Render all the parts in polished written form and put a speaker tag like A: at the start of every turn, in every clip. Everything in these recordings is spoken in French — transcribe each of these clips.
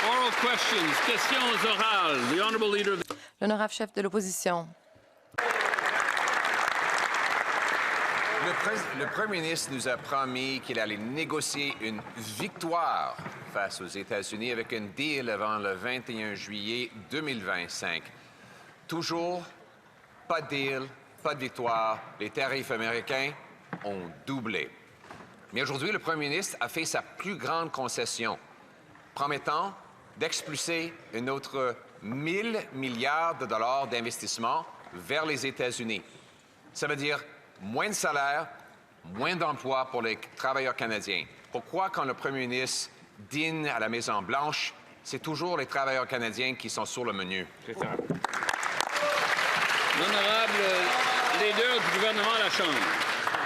A: Oral questions, questions orales. The honourable leader of the...
B: L'honorable chef de l'opposition.
C: Le Premier ministre nous a promis qu'il allait négocier une victoire face aux États-Unis avec un deal avant le 21 juillet 2025. Toujours pas de deal, pas de victoire. Les tarifs américains ont doublé. Mais aujourd'hui, le Premier ministre a fait sa plus grande concession, promettant d'expulser un autre 1 000 milliards de dollars d'investissement vers les États-Unis. Ça veut dire moins de salaire, moins d'emplois pour les travailleurs canadiens. Pourquoi, quand le Premier ministre dîne à la Maison-Blanche, c'est toujours les travailleurs canadiens qui sont sur le menu?
A: L'honorable leader du gouvernement à la Chambre.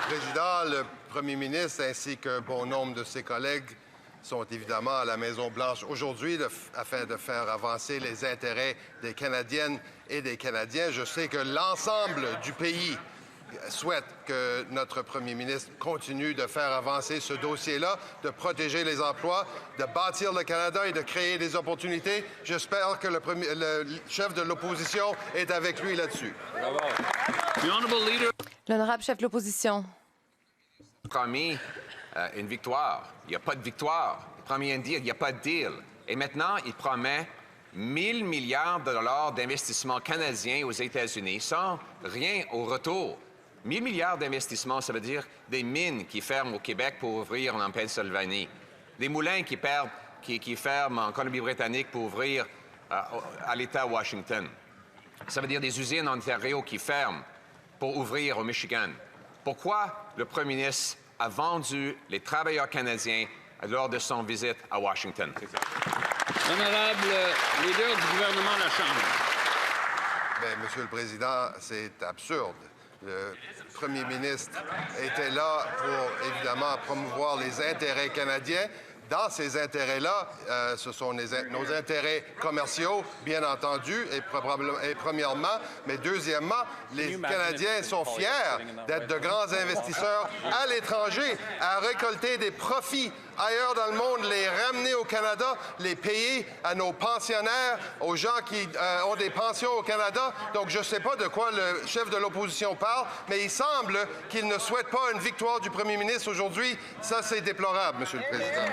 D: Président, le Premier ministre ainsi qu'un bon nombre de ses collègues sont évidemment à la Maison-Blanche aujourd'hui afin de faire avancer les intérêts des Canadiennes et des Canadiens. Je sais que l'ensemble du pays souhaite que notre Premier ministre continue de faire avancer ce dossier-là, de protéger les emplois, de bâtir le Canada et de créer des opportunités. J'espère que le chef de l'opposition est avec lui là-dessus.
B: L'honorable chef de l'opposition.
C: Promis une victoire. Il n'y a pas de victoire. Il promet un deal. Il n'y a pas de deal. Et maintenant, il promet 1 000 milliards de dollars d'investissement canadien aux États-Unis sans rien au retour. 1 000 milliards d'investissements, ça veut dire des mines qui ferment au Québec pour ouvrir en Pennsylvanie, des moulins qui ferment en Colombie-Britannique pour ouvrir à l'État Washington. Ça veut dire des usines en Ontario qui ferment pour ouvrir au Michigan. Pourquoi le Premier ministre a vendu les travailleurs canadiens lors de son visite à Washington?
A: Honorable leader du gouvernement à la Chambre.
D: Bien, Monsieur le Président, c'est absurde. Le Premier ministre était là pour, évidemment, promouvoir les intérêts canadiens. Dans ces intérêts-là, ce sont nos intérêts commerciaux, bien entendu, et premièrement, mais deuxièmement, les Canadiens sont fiers d'être de grands investisseurs à l'étranger, à récolter des profits ailleurs dans le monde, les ramener au Canada, les payer à nos pensionnaires, aux gens qui ont des pensions au Canada. Donc, je ne sais pas de quoi le chef de l'opposition parle, mais il semble qu'il ne souhaite pas une victoire du Premier ministre aujourd'hui. Ça, c'est déplorable, Monsieur le Président.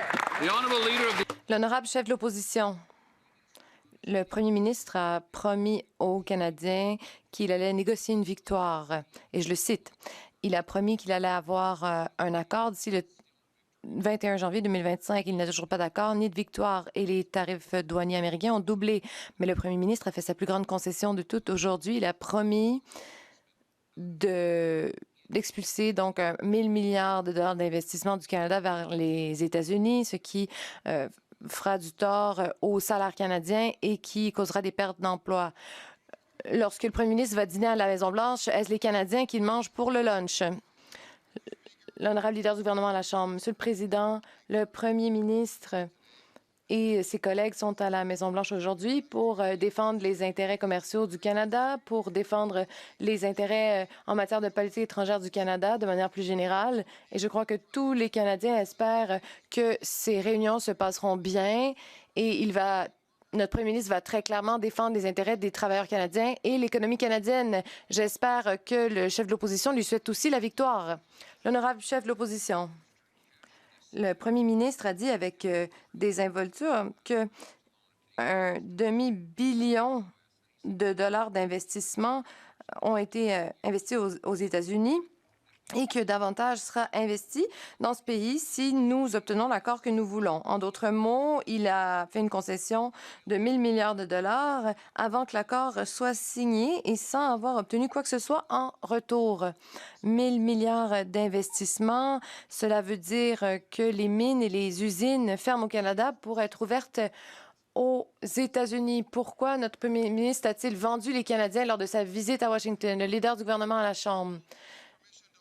B: L'honorable chef de l'opposition. Le Premier ministre a promis aux Canadiens qu'il allait négocier une victoire. Et je le cite. Il a promis qu'il allait avoir un accord d'ici le 21 janvier 2025, il n'a toujours pas d'accord ni de victoire et les tarifs douaniers américains ont doublé. Mais le premier ministre a fait sa plus grande concession de toutes aujourd'hui. Il a promis d'expulser donc 1 000 milliards de dollars d'investissement du Canada vers les États-Unis, ce qui fera du tort aux salaires canadiens et qui causera des pertes d'emplois. Lorsque le premier ministre va dîner à la Maison-Blanche, est-ce les Canadiens qui mangent pour le lunch? L'honorable leader du gouvernement à la Chambre. Monsieur le Président, le premier ministre et ses collègues sont à la Maison-Blanche aujourd'hui pour défendre les intérêts commerciaux du Canada, pour défendre les intérêts en matière de politique étrangère du Canada de manière plus générale. Et je crois que tous les Canadiens espèrent que ces réunions se passeront bien et notre premier ministre va très clairement défendre les intérêts des travailleurs canadiens et l'économie canadienne. J'espère que le chef de l'opposition lui souhaite aussi la victoire. L'honorable chef de l'opposition. Le premier ministre a dit avec désinvolture qu'un demi-billion de dollars d'investissement ont été investis aux États-Unis et que davantage sera investi dans ce pays si nous obtenons l'accord que nous voulons. En d'autres mots, il a fait une concession de 1 000 milliards de dollars avant que l'accord soit signé et sans avoir obtenu quoi que ce soit en retour. 1 000 milliards d'investissements, cela veut dire que les mines et les usines ferment au Canada pour être ouvertes aux États-Unis. Pourquoi notre premier ministre a-t-il vendu les Canadiens lors de sa visite à Washington? Le leader du gouvernement à la Chambre.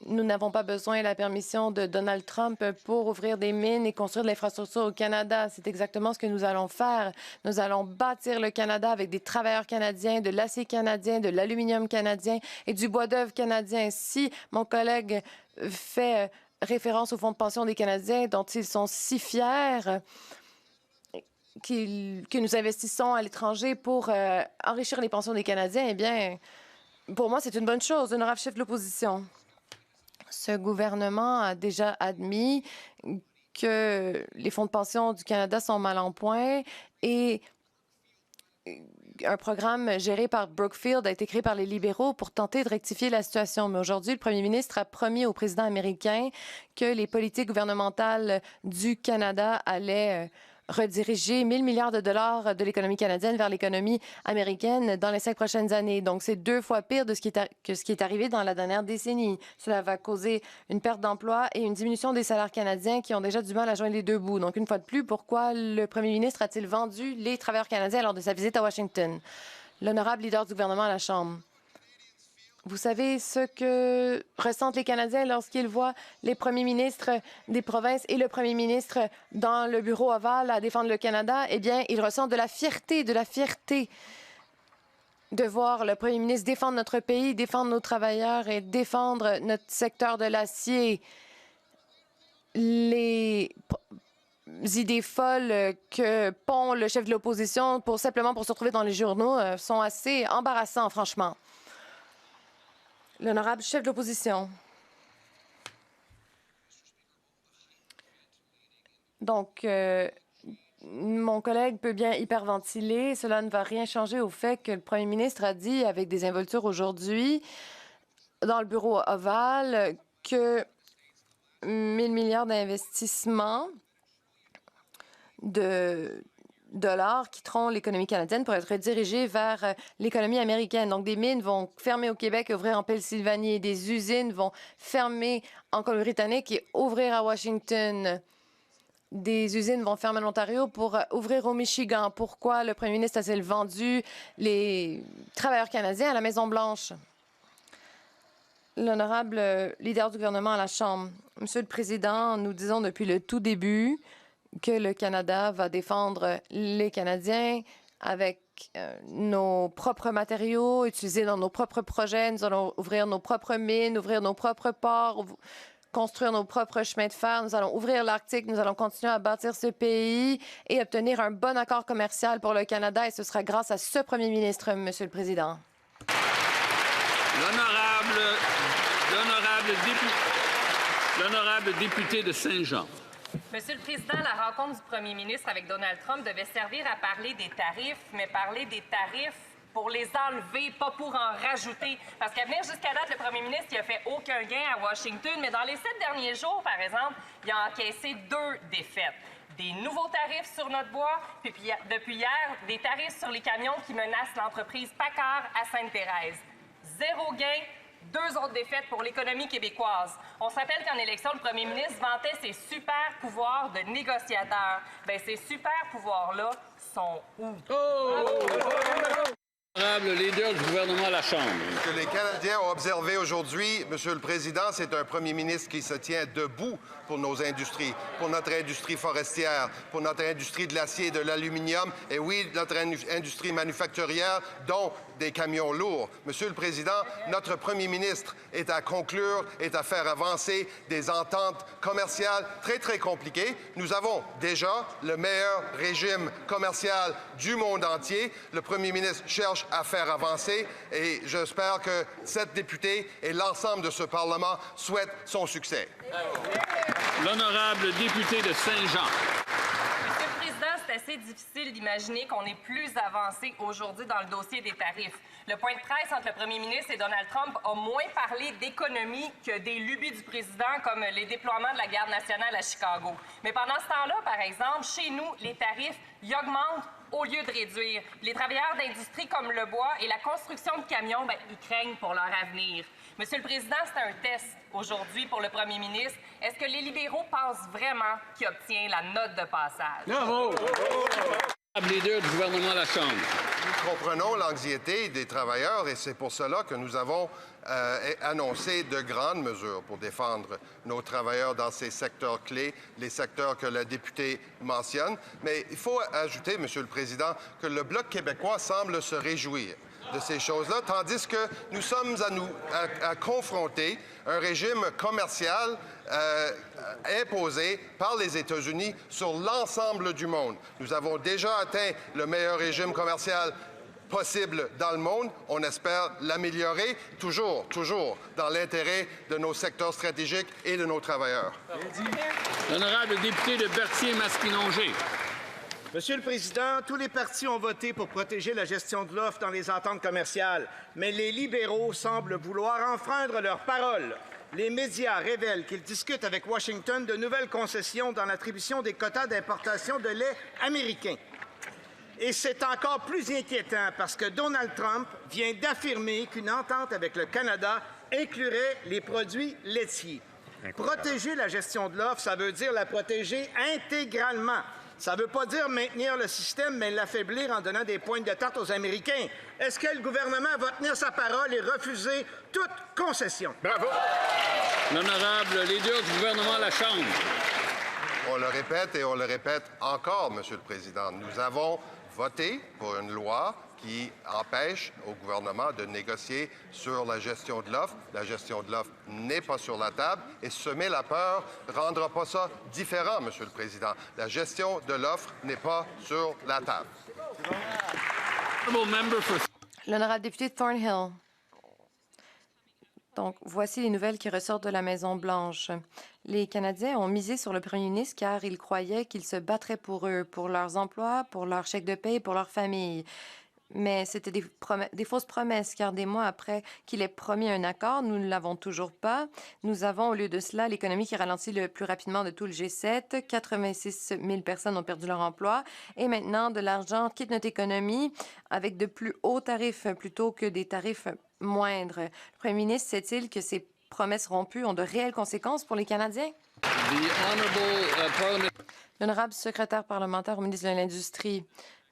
B: Nous n'avons pas besoin de la permission de Donald Trump pour ouvrir des mines et construire de l'infrastructure au Canada. C'est exactement ce que nous allons faire. Nous allons bâtir le Canada avec des travailleurs canadiens, de l'acier canadien, de l'aluminium canadien et du bois d'œuvre canadien. Si mon collègue fait référence au fonds de pension des Canadiens dont ils sont si fiers, que nous investissons à l'étranger pour enrichir les pensions des Canadiens, eh bien, pour moi, c'est une bonne chose, honorable chef de l'opposition. Ce gouvernement a déjà admis que les fonds de pension du Canada sont mal en point et un programme géré par Brookfield a été créé par les libéraux pour tenter de rectifier la situation. Mais aujourd'hui, le premier ministre a promis au président américain que les politiques gouvernementales du Canada allaient rediriger 1 000 milliards de dollars de l'économie canadienne vers l'économie américaine dans les 5 prochaines années. Donc, c'est 2 fois pire que ce qui est arrivé dans la dernière décennie. Cela va causer une perte d'emploi et une diminution des salaires canadiens qui ont déjà du mal à joindre les deux bouts. Donc, une fois de plus, pourquoi le premier ministre a-t-il vendu les travailleurs canadiens lors de sa visite à Washington? L'honorable leader du gouvernement à la Chambre. Vous savez ce que ressentent les Canadiens lorsqu'ils voient les premiers ministres des provinces et le premier ministre dans le bureau ovale à défendre le Canada? Eh bien, ils ressentent de la fierté de voir le premier ministre défendre notre pays, défendre nos travailleurs et défendre notre secteur de l'acier. Les idées folles que pond le chef de l'opposition simplement pour se retrouver dans les journaux sont assez embarrassants, franchement. L'honorable chef de l'opposition. Donc, mon collègue peut bien hyperventiler. Cela ne va rien changer au fait que le premier ministre a dit avec des involtures aujourd'hui dans le bureau ovale que 1 000 milliards d'investissements de dollars quitteront l'économie canadienne pour être dirigés vers l'économie américaine. Donc, des mines vont fermer au Québec et ouvrir en Pennsylvanie. Des usines vont fermer en Colombie-Britannique et ouvrir à Washington. Des usines vont fermer en Ontario pour ouvrir au Michigan. Pourquoi le premier ministre a-t-il vendu les travailleurs canadiens à la Maison-Blanche? L'honorable leader du gouvernement à la Chambre. Monsieur le Président, nous disons depuis le tout début que le Canada va défendre les Canadiens avec nos propres matériaux utilisés dans nos propres projets. Nous allons ouvrir nos propres mines, ouvrir nos propres ports, construire nos propres chemins de fer. Nous allons ouvrir l'Arctique. Nous allons continuer à bâtir ce pays et obtenir un bon accord commercial pour le Canada. Et ce sera grâce à ce premier ministre, Monsieur le Président.
A: L'honorable député de Saint-Jean.
E: Monsieur le Président, la rencontre du premier ministre avec Donald Trump devait servir à parler des tarifs, mais parler des tarifs pour les enlever, pas pour en rajouter. Parce qu'à venir jusqu'à date, le premier ministre il a fait aucun gain à Washington, mais dans les 7 derniers jours, par exemple, il a encaissé 2 défaites. Des nouveaux tarifs sur notre bois, puis depuis hier, des tarifs sur les camions qui menacent l'entreprise Packard à Sainte-Thérèse. 0 gain. 2 autres défaites pour l'économie québécoise. On se rappelle qu'en élection, le premier ministre vantait ses super pouvoirs de négociateur. Bien, ces super pouvoirs-là sont où?
A: Honorable leader du gouvernement à la Chambre.
D: Ce que les Canadiens ont observé aujourd'hui, Monsieur le Président, c'est un premier ministre qui se tient debout pour nos industries, pour notre industrie forestière, pour notre industrie de l'acier et de l'aluminium, et oui, notre industrie manufacturière, dont des camions lourds. Monsieur le Président, notre premier ministre est à conclure, est à faire avancer des ententes commerciales très, très compliquées. Nous avons déjà le meilleur régime commercial du monde entier. Le premier ministre cherche à faire avancer et j'espère que cette députée et l'ensemble de ce Parlement souhaitent son succès.
A: L'honorable député de Saint-Jean.
E: Monsieur le Président, c'est assez difficile d'imaginer qu'on est plus avancé aujourd'hui dans le dossier des tarifs. Le point de presse entre le premier ministre et Donald Trump a moins parlé d'économie que des lubies du président, comme les déploiements de la Garde nationale à Chicago. Mais pendant ce temps-là, par exemple, chez nous, les tarifs y augmentent au lieu de réduire. Les travailleurs d'industrie comme le bois et la construction de camions, ils craignent pour leur avenir. Monsieur le Président, c'est un test aujourd'hui pour le premier ministre. Est-ce que les libéraux pensent vraiment qu'il obtient la note de passage?
A: Bravo! Honorable leader du gouvernement à la Chambre.
D: Nous comprenons l'anxiété des travailleurs et c'est pour cela que nous avons annoncé de grandes mesures pour défendre nos travailleurs dans ces secteurs clés, les secteurs que la députée mentionne. Mais il faut ajouter, Monsieur le Président, que le Bloc québécois semble se réjouir de ces choses-là, tandis que nous sommes à confronter un régime commercial imposé par les États-Unis sur l'ensemble du monde. Nous avons déjà atteint le meilleur régime commercial possible dans le monde. On espère l'améliorer, toujours dans l'intérêt de nos secteurs stratégiques et de nos travailleurs.
A: L'honorable député de Berthier-Masquinongé.
F: Monsieur le Président, tous les partis ont voté pour protéger la gestion de l'offre dans les ententes commerciales, mais les libéraux semblent vouloir enfreindre leurs paroles. Les médias révèlent qu'ils discutent avec Washington de nouvelles concessions dans l'attribution des quotas d'importation de lait américain. Et c'est encore plus inquiétant parce que Donald Trump vient d'affirmer qu'une entente avec le Canada inclurait les produits laitiers. Protéger la gestion de l'offre, ça veut dire la protéger intégralement. Ça ne veut pas dire maintenir le système, mais l'affaiblir en donnant des pointes de tarte aux Américains. Est-ce que le gouvernement va tenir sa parole et refuser toute concession?
A: Bravo. L'honorable leader du gouvernement à la Chambre.
D: On le répète et on le répète encore, Monsieur le Président. Nous avons voté pour une loi qui empêche au gouvernement de négocier sur la gestion de l'offre. La gestion de l'offre n'est pas sur la table et semer la peur ne rendra pas ça différent, Monsieur le Président. La gestion de l'offre n'est pas sur la table.
B: L'honorable député de Thornhill. Donc, voici les nouvelles qui ressortent de la Maison-Blanche. Les Canadiens ont misé sur le premier ministre car ils croyaient qu'il se battrait pour eux, pour leurs emplois, pour leurs chèques de paie, pour leurs familles. Mais c'était des fausses promesses, car des mois après qu'il ait promis un accord, nous ne l'avons toujours pas. Nous avons, au lieu de cela, l'économie qui ralentit le plus rapidement de tout le G7. 86 000 personnes ont perdu leur emploi. Et maintenant, de l'argent quitte notre économie avec de plus hauts tarifs plutôt que des tarifs moindres. Le premier ministre sait-il que ces promesses rompues ont de réelles conséquences pour les Canadiens? L'honorable secrétaire parlementaire au ministre de l'Industrie.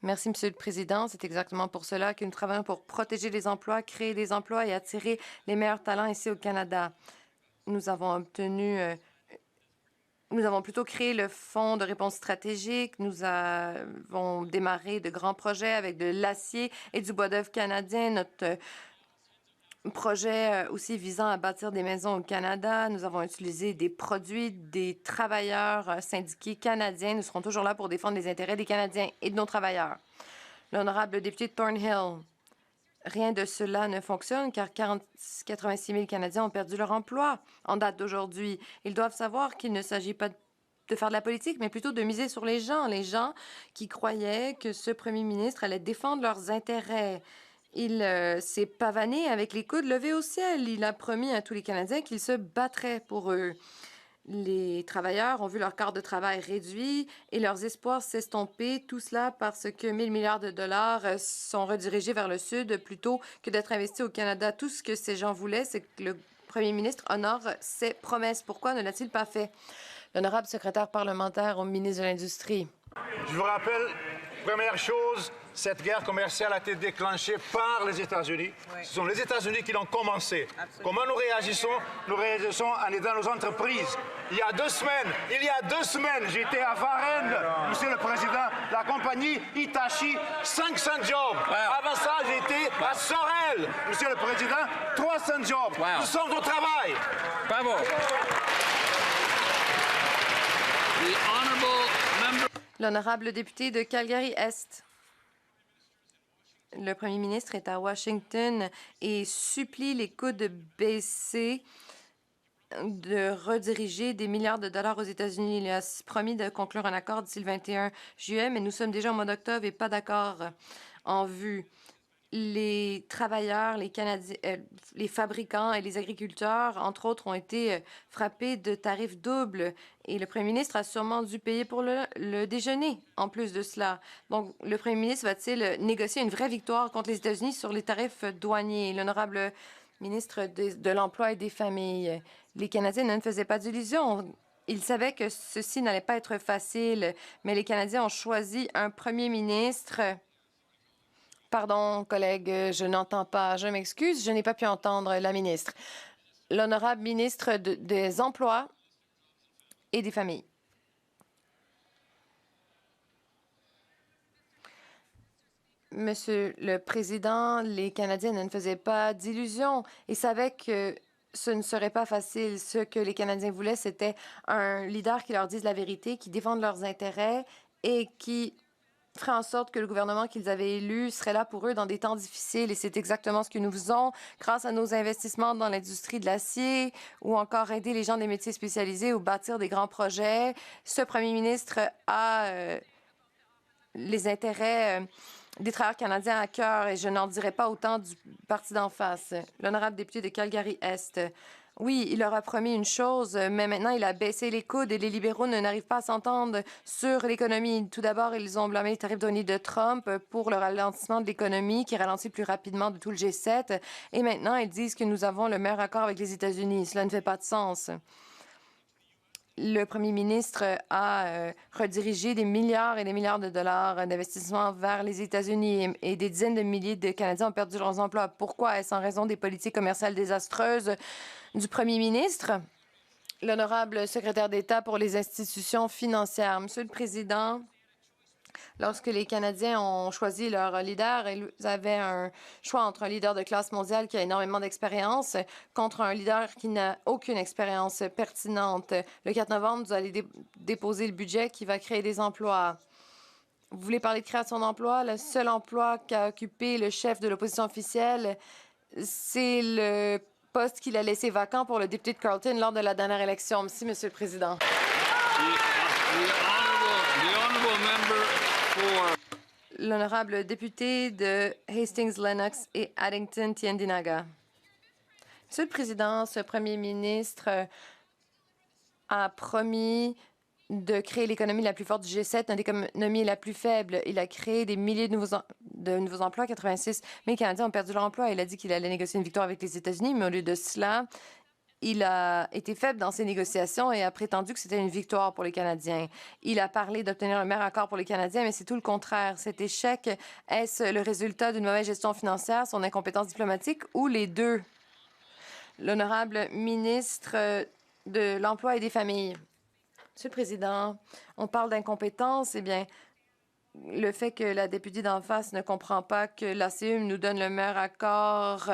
B: Merci, Monsieur le Président. C'est exactement pour cela que nous travaillons pour protéger les emplois, créer des emplois et attirer les meilleurs talents ici au Canada. Nous avons plutôt créé le Fonds de réponse stratégique. Nous avons démarré de grands projets avec de l'acier et du bois d'œuvre canadien. Notre projet aussi visant à bâtir des maisons au Canada. Nous avons utilisé des produits des travailleurs syndiqués canadiens. Nous serons toujours là pour défendre les intérêts des Canadiens et de nos travailleurs. L'honorable député de Thornhill, rien de cela ne fonctionne car 86 000 Canadiens ont perdu leur emploi en date d'aujourd'hui. Ils doivent savoir qu'il ne s'agit pas de faire de la politique, mais plutôt de miser sur les gens qui croyaient que ce premier ministre allait défendre leurs intérêts. Il s'est pavané avec les coudes levés au ciel. Il a promis à tous les Canadiens qu'il se battrait pour eux. Les travailleurs ont vu leur quart de travail réduit et leurs espoirs s'estomper, tout cela parce que 1 000 milliards de dollars sont redirigés vers le Sud plutôt que d'être investis au Canada. Tout ce que ces gens voulaient, c'est que le premier ministre honore ses promesses. Pourquoi ne l'a-t-il pas fait? L'honorable secrétaire parlementaire au ministre de l'Industrie.
G: Je vous rappelle, première chose, cette guerre commerciale a été déclenchée par les États-Unis. Oui. Ce sont les États-Unis qui l'ont commencé. Absolument. Comment nous réagissons? Nous réagissons en aidant nos entreprises. Il y a deux semaines, j'étais à Varennes, Monsieur le Président, la compagnie Hitachi, 500 jobs. Wow. Avant ça, j'étais à Sorel, Monsieur le Président, 300 jobs. Wow. Nous sommes au travail.
A: Bravo.
B: L'honorable député de Calgary-Est. Le premier ministre est à Washington et supplie les coûts de baisser, de rediriger des milliards de dollars aux États-Unis. Il a promis de conclure un accord d'ici le 21 juillet, mais nous sommes déjà au mois d'octobre et pas d'accord en vue. Les travailleurs, les Canadiens, les fabricants et les agriculteurs, entre autres, ont été frappés de tarifs doubles. Et le premier ministre a sûrement dû payer pour le déjeuner, en plus de cela. Donc, le premier ministre va-t-il négocier une vraie victoire contre les États-Unis sur les tarifs douaniers? L'honorable ministre de l'Emploi et des Familles. Les Canadiens ne faisaient pas d'illusions. Ils savaient que ceci n'allait pas être facile, mais les Canadiens ont choisi un premier ministre... Pardon, collègue, je n'entends pas. Je m'excuse, je n'ai pas pu entendre la ministre. L'honorable ministre des Emplois et des Familles. Monsieur le Président, les Canadiens ne faisaient pas d'illusions et savaient que ce ne serait pas facile. Ce que les Canadiens voulaient, c'était un leader qui leur dise la vérité, qui défende leurs intérêts et qui ferait en sorte que le gouvernement qu'ils avaient élu serait là pour eux dans des temps difficiles. Et c'est exactement ce que nous faisons grâce à nos investissements dans l'industrie de l'acier ou encore aider les gens des métiers spécialisés ou bâtir des grands projets. Ce premier ministre a les intérêts des travailleurs canadiens à cœur et je n'en dirai pas autant du parti d'en face. L'honorable député de Calgary-Est. Oui, il leur a promis une chose, mais maintenant il a baissé les coudes et les libéraux n'arrivent pas à s'entendre sur l'économie. Tout d'abord, ils ont blâmé les tarifs douaniers de Trump pour le ralentissement de l'économie qui ralentit plus rapidement de tout le G7. Et maintenant, ils disent que nous avons le meilleur accord avec les États-Unis. Cela ne fait pas de sens. Le premier ministre a redirigé des milliards et des milliards de dollars d'investissement vers les États-Unis et des dizaines de milliers de Canadiens ont perdu leurs emplois. Pourquoi? Est-ce en raison des politiques commerciales désastreuses du premier ministre? L'honorable secrétaire d'État pour les institutions financières. Monsieur le Président, lorsque les Canadiens ont choisi leur leader, ils avaient un choix entre un leader de classe mondiale qui a énormément d'expérience contre un leader qui n'a aucune expérience pertinente. Le 4 novembre, vous allez déposer le budget qui va créer des emplois. Vous voulez parler de création d'emplois? Le seul emploi qu'a occupé le chef de l'opposition officielle, c'est le poste qu'il a laissé vacant pour le député de Carleton lors de la dernière élection. Merci, Monsieur le Président. L'honorable député de Hastings-Lennox et Addington-Tyendinaga. Monsieur le Président, ce premier ministre a promis de créer l'économie la plus forte du G7, l'économie la plus faible. Il a créé des milliers de nouveaux emplois. 86 000 Canadiens ont perdu leur emploi. Il a dit qu'il allait négocier une victoire avec les États-Unis, mais au lieu de cela, il a été faible dans ses négociations et a prétendu que c'était une victoire pour les Canadiens. Il a parlé d'obtenir le meilleur accord pour les Canadiens, mais c'est tout le contraire. Cet échec, est-ce le résultat d'une mauvaise gestion financière, son incompétence diplomatique ou les deux? L'honorable ministre de l'Emploi et des Familles. Monsieur le Président, on parle d'incompétence. Eh bien, le fait que la députée d'en face ne comprend pas que l'ACE nous donne le meilleur accord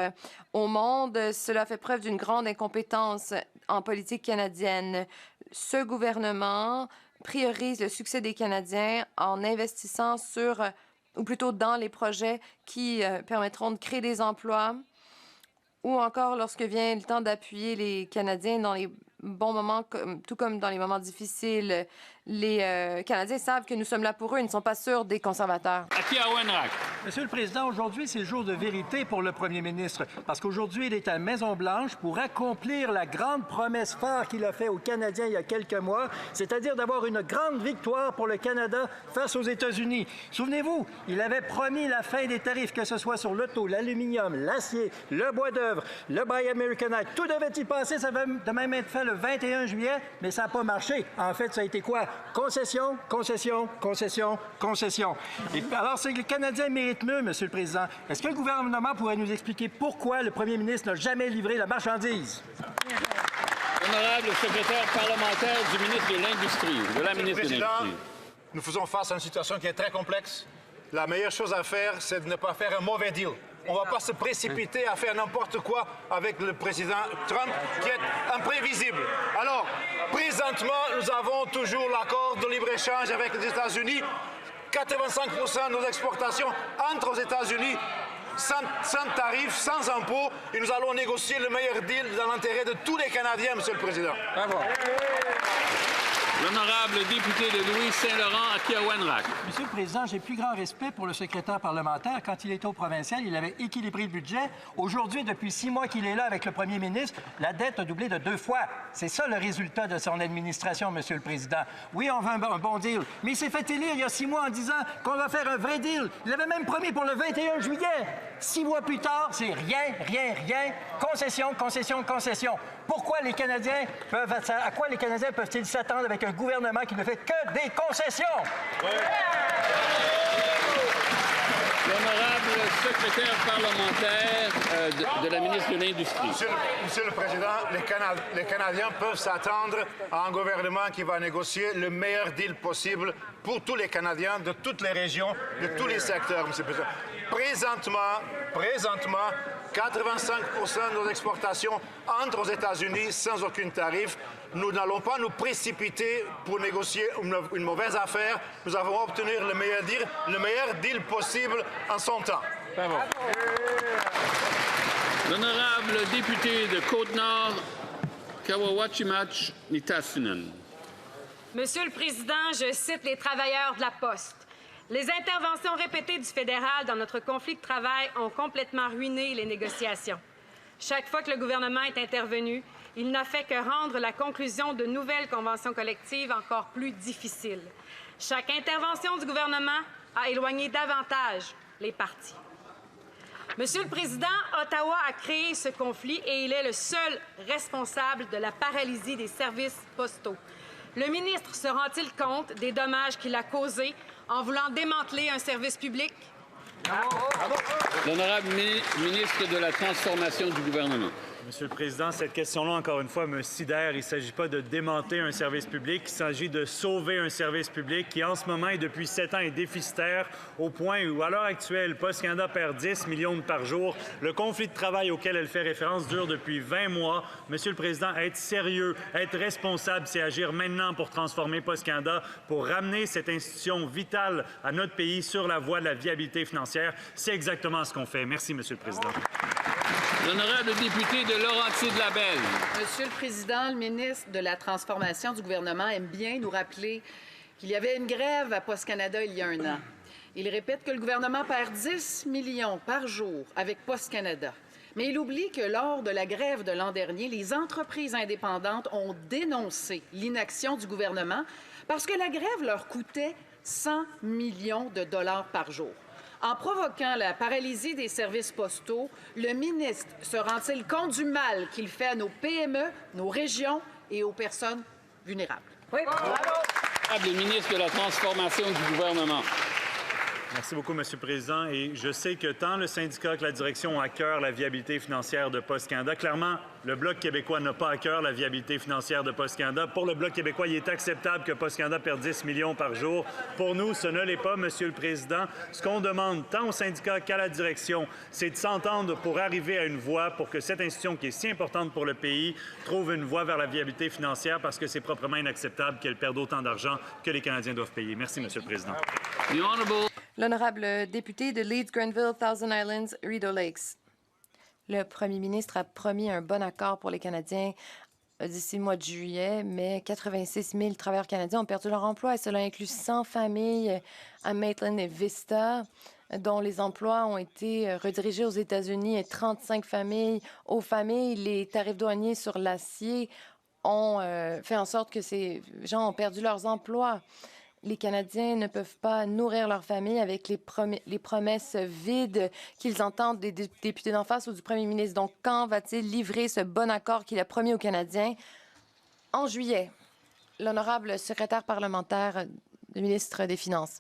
B: au monde, cela fait preuve d'une grande incompétence en politique canadienne. Ce gouvernement priorise le succès des Canadiens en investissant sur, ou plutôt dans les projets qui permettront de créer des emplois, ou encore lorsque vient le temps d'appuyer les Canadiens dans les bons moments, tout comme dans les moments difficiles. Les Canadiens savent que nous sommes là pour eux. Ils ne sont pas sûrs des conservateurs.
H: Monsieur le Président, aujourd'hui, c'est le jour de vérité pour le premier ministre. Parce qu'aujourd'hui, il est à la Maison-Blanche pour accomplir la grande promesse phare qu'il a faite aux Canadiens il y a quelques mois, c'est-à-dire d'avoir une grande victoire pour le Canada face aux États-Unis. Souvenez-vous, il avait promis la fin des tarifs, que ce soit sur l'auto, l'aluminium, l'acier, le bois d'œuvre, le Buy American Act. Tout devait y passer. Ça devait de même être fait le 21 juillet, mais ça n'a pas marché. En fait, ça a été quoi? Concession, concession, concession, concession. Et alors, c'est que les Canadiens méritent mieux, Monsieur le Président. Est-ce que le gouvernement pourrait nous expliquer pourquoi le premier ministre n'a jamais livré la marchandise?
A: Honorable secrétaire parlementaire du ministre de l'Industrie, de la ministre de l'Industrie.
G: Nous faisons face à une situation qui est très complexe. La meilleure chose à faire, c'est de ne pas faire un mauvais deal. On ne va pas se précipiter à faire n'importe quoi avec le président Trump, qui est imprévisible. Alors, présentement, nous avons toujours l'accord de libre-échange avec les États-Unis. 85% de nos exportations entrent aux États-Unis sans tarifs, sans impôts. Et nous allons négocier le meilleur deal dans l'intérêt de tous les Canadiens, Monsieur le Président.
A: Bravo. L'honorable député de Louis-Saint-Laurent à Kiawanrak.
H: Monsieur le Président, j'ai plus grand respect pour le secrétaire parlementaire. Quand il était au provincial, il avait équilibré le budget. Aujourd'hui, depuis 6 mois qu'il est là avec le premier ministre, la dette a doublé de 2 fois. C'est ça le résultat de son administration, Monsieur le Président. Oui, on veut un bon deal, mais il s'est fait élire il y a 6 mois en disant qu'on va faire un vrai deal. Il avait même promis pour le 21 juillet. 6 mois plus tard, c'est rien, rien, rien. Concession, concession, concession. Pourquoi les Canadiens à quoi les Canadiens peuvent-ils s'attendre avec un gouvernement qui ne fait que des concessions?
A: L'honorable secrétaire parlementaire de la ministre de l'Industrie.
G: Monsieur le Président, les Canadiens peuvent s'attendre à un gouvernement qui va négocier le meilleur deal possible pour tous les Canadiens de toutes les régions, de tous les secteurs, Monsieur le Président. Présentement, 85% de nos exportations entrent aux États-Unis sans aucun tarif. Nous n'allons pas nous précipiter pour négocier une mauvaise affaire. Nous avons obtenu le meilleur deal possible en son temps.
A: Bravo. L'honorable député de Côte-Nord, Kawawachimatch Nitasunen.
I: Monsieur le Président, je cite les travailleurs de la Poste. Les interventions répétées du fédéral dans notre conflit de travail ont complètement ruiné les négociations. Chaque fois que le gouvernement est intervenu, il n'a fait que rendre la conclusion de nouvelles conventions collectives encore plus difficile. Chaque intervention du gouvernement a éloigné davantage les partis. Monsieur le Président, Ottawa a créé ce conflit et il est le seul responsable de la paralysie des services postaux. Le ministre se rend-il compte des dommages qu'il a causés en voulant démanteler un service public?
A: L'honorable ministre de la Transformation du gouvernement.
J: Monsieur le Président, cette question-là, encore une fois, me sidère. Il ne s'agit pas de démanteler un service public, il s'agit de sauver un service public qui, en ce moment, et depuis 7 ans, est déficitaire au point où, à l'heure actuelle, Post Canada perd 10 millions par jour. Le conflit de travail auquel elle fait référence dure depuis 20 mois. Monsieur le Président, être sérieux, être responsable, c'est agir maintenant pour transformer Post Canada, pour ramener cette institution vitale à notre pays sur la voie de la viabilité financière. C'est exactement ce qu'on fait. Merci, Monsieur le Président.
A: L'honorable député de Laurentides-Labelle.
K: Monsieur le Président, le ministre de la Transformation du gouvernement aime bien nous rappeler qu'il y avait une grève à Post Canada il y a 1 an. Il répète que le gouvernement perd 10 millions par jour avec Post Canada. Mais il oublie que lors de la grève de l'an dernier, les entreprises indépendantes ont dénoncé l'inaction du gouvernement parce que la grève leur coûtait 100 millions de dollars par jour. En provoquant la paralysie des services postaux, le ministre se rend-il compte du mal qu'il fait à nos PME, nos régions et aux personnes vulnérables?
I: Oui. Bravo.
A: Le ministre de la Transformation du gouvernement.
J: Merci beaucoup, Monsieur le Président. Et je sais que tant le syndicat que la direction ont à cœur la viabilité financière de Post Canada. Clairement, le Bloc québécois n'a pas à cœur la viabilité financière de Post Canada. Pour le Bloc québécois, il est acceptable que Post Canada perde 10 millions par jour. Pour nous, ce ne l'est pas, Monsieur le Président. Ce qu'on demande tant au syndicat qu'à la direction, c'est de s'entendre pour arriver à une voie pour que cette institution qui est si importante pour le pays trouve une voie vers la viabilité financière parce que c'est proprement inacceptable qu'elle perde autant d'argent que les Canadiens doivent payer. Merci, Monsieur le Président.
B: L'honorable député de Leeds, Grenville, Thousand Islands, Rideau Lakes. Le premier ministre a promis un bon accord pour les Canadiens d'ici le mois de juillet, mais 86 000 travailleurs canadiens ont perdu leur emploi et cela inclut 100 familles à Maitland et Vista dont les emplois ont été redirigés aux États-Unis et 35 familles aux familles. Les tarifs douaniers sur l'acier ont fait en sorte que ces gens ont perdu leurs emplois. Les Canadiens ne peuvent pas nourrir leur famille avec les promesses vides qu'ils entendent des députés d'en face ou du premier ministre. Donc, quand va-t-il livrer ce bon accord qu'il a promis aux Canadiens? En juillet, l'honorable secrétaire parlementaire du ministre des Finances.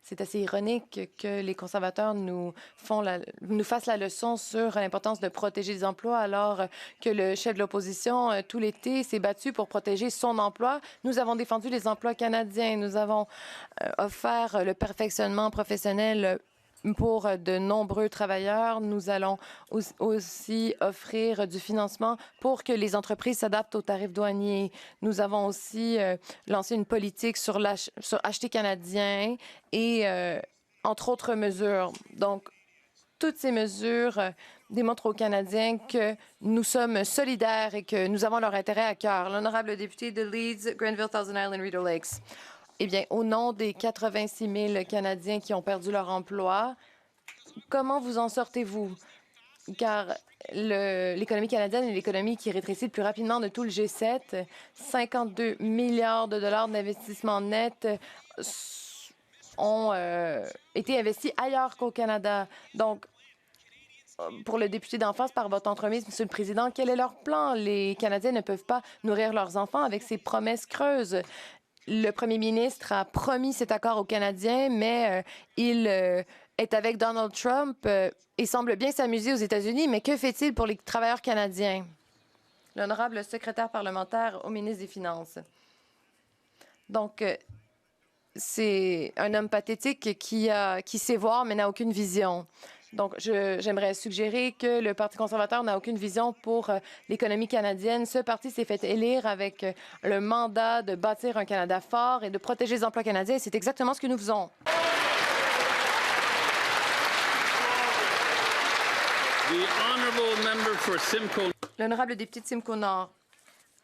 B: C'est assez ironique que les conservateurs nous fassent la leçon sur l'importance de protéger les emplois alors que le chef de l'opposition, tout l'été, s'est battu pour protéger son emploi. Nous avons défendu les emplois canadiens. Nous avons offert le perfectionnement professionnel pour de nombreux travailleurs. Nous allons aussi offrir du financement pour que les entreprises s'adaptent aux tarifs douaniers. Nous avons aussi lancé une politique sur acheter canadien et entre autres mesures. Donc, toutes ces mesures démontrent aux Canadiens que nous sommes solidaires et que nous avons leur intérêt à cœur. L'honorable député de Leeds, Grenville, Thousand Islands, Rideau Lakes. Eh bien, au nom des 86 000 Canadiens qui ont perdu leur emploi, comment vous en sortez-vous? Car l'économie canadienne est l'économie qui rétrécit le plus rapidement de tout le G7. 52 milliards de dollars d'investissement net ont été investis ailleurs qu'au Canada. Donc, pour le député d'en face, par votre entremise, Monsieur le Président, quel est leur plan? Les Canadiens ne peuvent pas nourrir leurs enfants avec ces promesses creuses. le premier ministre a promis cet accord aux Canadiens, mais il est avec Donald Trump et semble bien s'amuser aux États-Unis. Mais que fait-il pour les travailleurs canadiens? L'honorable secrétaire parlementaire au ministre des Finances. Donc, c'est un homme pathétique qui sait voir mais n'a aucune vision. Donc, j'aimerais suggérer que le Parti conservateur n'a aucune vision pour l'économie canadienne. Ce parti s'est fait élire avec le mandat de bâtir un Canada fort et de protéger les emplois canadiens. Et c'est exactement ce que nous faisons. L'honorable député de Simcoe Nord.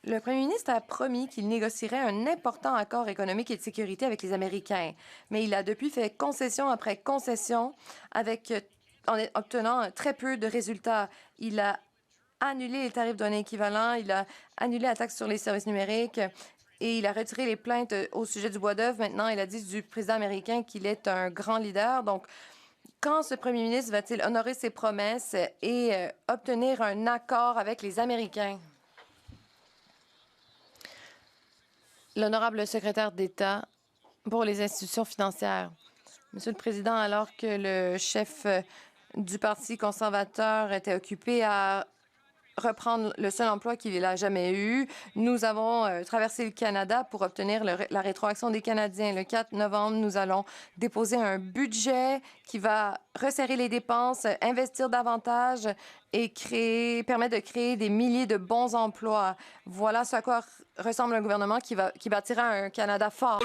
B: Le premier ministre a promis qu'il négocierait un important accord économique et de sécurité avec les Américains. Mais il a depuis fait concession après concession en obtenant très peu de résultats. Il a annulé les tarifs d'un équivalent, il a annulé la taxe sur les services numériques et il a retiré les plaintes au sujet du bois d'œuvre. Maintenant, il a dit du président américain qu'il est un grand leader. Donc, quand ce premier ministre va-t-il honorer ses promesses et obtenir un accord avec les Américains? L'honorable secrétaire d'État pour les institutions financières. Monsieur le Président, alors que le chef du Parti conservateur était occupé à reprendre le seul emploi qu'il n'a jamais eu, nous avons traversé le Canada pour obtenir la rétroaction des Canadiens. Le 4 novembre, nous allons déposer un budget qui va resserrer les dépenses, investir davantage et permettre de créer des milliers de bons emplois. Voilà ce à quoi ressemble un gouvernement qui bâtira un Canada fort.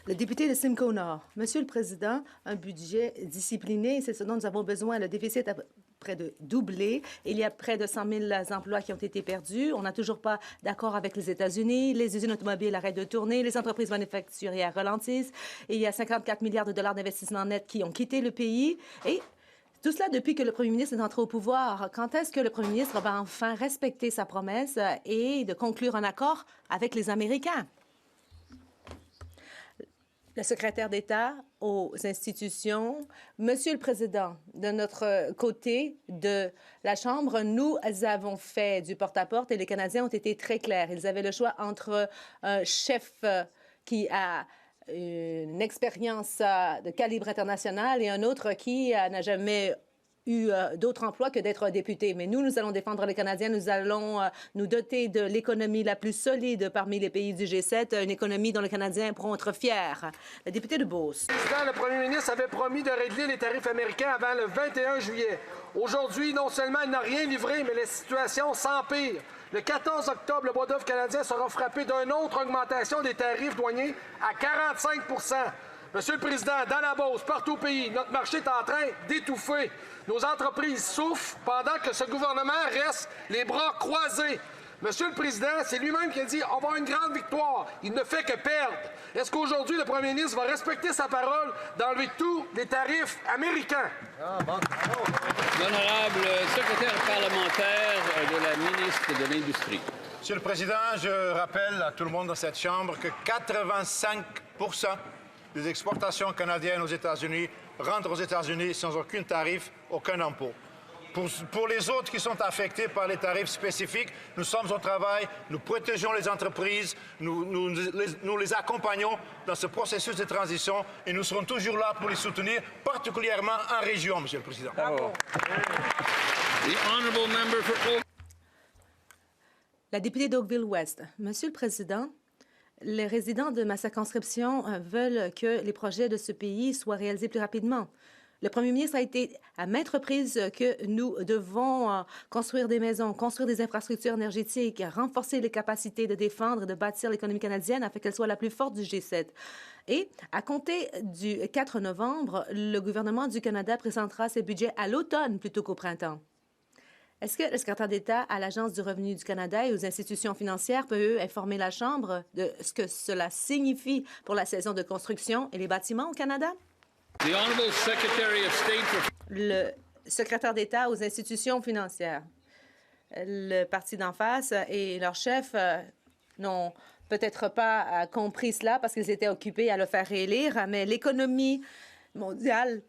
L: Le député de Simcoe Nord. Monsieur le Président, un budget discipliné, c'est ce dont nous avons besoin. Le déficit a près de doublé. Il y a près de 100 000 emplois qui ont été perdus. On n'a toujours pas d'accord avec les États-Unis. Les usines automobiles arrêtent de tourner. Les entreprises manufacturières ralentissent. Et il y a 54 milliards de dollars d'investissements nets qui ont quitté le pays. Et tout cela depuis que le premier ministre est entré au pouvoir. Quand est-ce que le premier ministre va enfin respecter sa promesse et de conclure un accord avec les Américains? Le secrétaire d'État aux institutions. Monsieur le Président, de notre côté de la Chambre, nous avons fait du porte-à-porte et les Canadiens ont été très clairs. Ils avaient le choix entre un chef qui a une expérience de calibre international et un autre qui n'a jamais eu d'autre emploi que d'être député. Mais nous allons défendre les Canadiens. Nous allons nous doter de l'économie la plus solide parmi les pays du G7, une économie dont les Canadiens pourront être fiers. Le député de Beauce.
M: Le premier ministre avait promis de régler les tarifs américains avant le 21 juillet. Aujourd'hui, non seulement il n'a rien livré, mais la situation s'empire. Le 14 octobre, le bois d'œuvre canadien sera frappé d'une autre augmentation des tarifs douaniers à 45 %. Monsieur le Président, dans la Beauce, partout au pays, notre marché est en train d'étouffer. Nos entreprises souffrent pendant que ce gouvernement reste les bras croisés. Monsieur le Président, c'est lui-même qui a dit « on va avoir une grande victoire ». Il ne fait que perdre. Est-ce qu'aujourd'hui, le premier ministre va respecter sa parole d'enlever tous les tarifs américains?
A: L'honorable secrétaire parlementaire de la ministre de l'Industrie.
G: Monsieur le Président, je rappelle à tout le monde dans cette Chambre que 85 % des exportations canadiennes aux États-Unis rentrent aux États-Unis sans aucun tarif, aucun impôt. Pour les autres qui sont affectés par les tarifs spécifiques, nous sommes au travail, nous protégeons les entreprises, nous les accompagnons dans ce processus de transition et nous serons toujours là pour les soutenir, particulièrement en région, Monsieur le Président.
A: Bravo.
L: La députée d'Oakville-Ouest. Monsieur le Président, les résidents de ma circonscription veulent que les projets de ce pays soient réalisés plus rapidement. Le premier ministre a été à maintes reprises que nous devons construire des maisons, construire des infrastructures énergétiques, renforcer les capacités de défendre et de bâtir l'économie canadienne afin qu'elle soit la plus forte du G7. Et à compter du 4 novembre, le gouvernement du Canada présentera ses budgets à l'automne plutôt qu'au printemps. Est-ce que le secrétaire d'État à l'Agence du revenu du Canada et aux institutions financières peut informer la Chambre de ce que cela signifie pour la saison de construction et les bâtiments au Canada? Le secrétaire d'État aux institutions financières. Le parti d'en face et leur chef n'ont peut-être pas compris cela parce qu'ils étaient occupés à le faire réélire, mais l'économie mondiale